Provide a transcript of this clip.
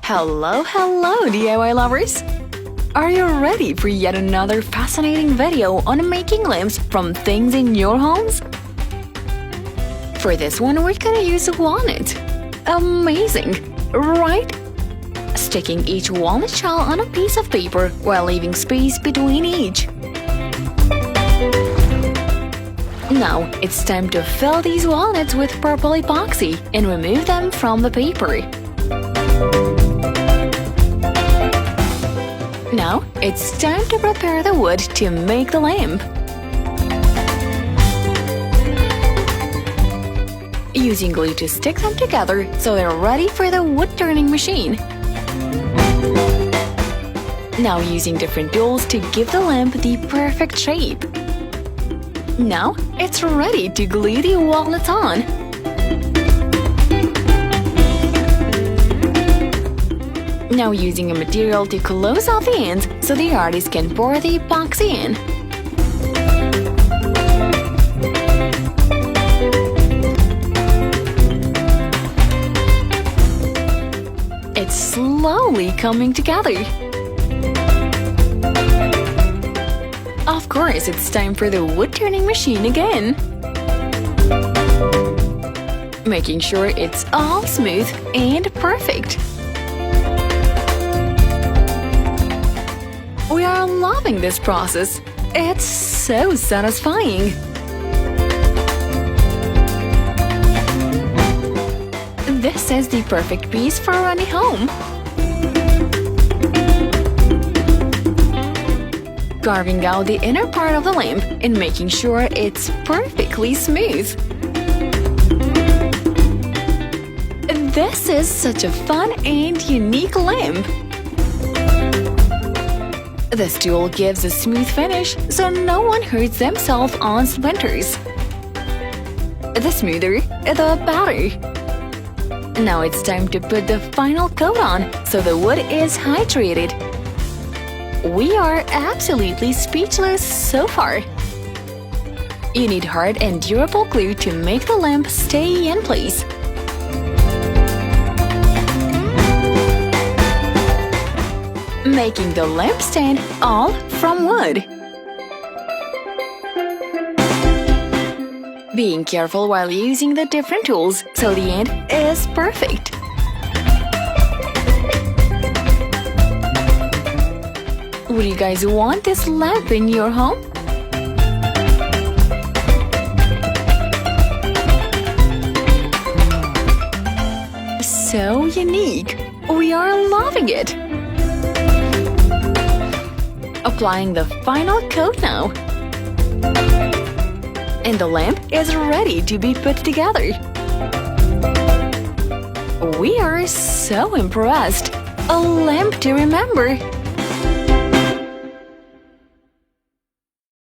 Hello DIY lovers! Are you ready for yet another fascinating video on making lamps from things in your homes? For this one, we're gonna use a walnut. Amazing, right? Sticking each walnut shell on a piece of paper while leaving space between each. Now, it's time to fill these walnuts with purple epoxy and remove them from the paper. Now, it's time to prepare the wood to make the lamp. Using glue to stick them together so they're ready for the wood-turning machine. Now using different tools to give the lamp the perfect shape. Now, it's ready to glue the walnuts on. Now using a material to close off the ends so the artist can pour the epoxy in. It's slowly coming together. Of course, it's time for the wood-turning machine again. Making sure it's all smooth and perfect. We are loving this process. It's so satisfying. This is the perfect piece for running home. Carving out the inner part of the lamp and making sure it's perfectly smooth. This is such a fun and unique lamp. This tool gives a smooth finish so no one hurts themselves on splinters. The smoother, the better. Now it's time to put the final coat on so the wood is hydrated. We are absolutely speechless so far. You need hard and durable glue to make the lamp stay in place. Making the lamp stand all from wood. Being careful while using the different tools so the end is perfect. Would you guys want this lamp in your home? So unique! We are loving it! Applying the final coat now. And the lamp is ready to be put together. We are so impressed! A lamp to remember!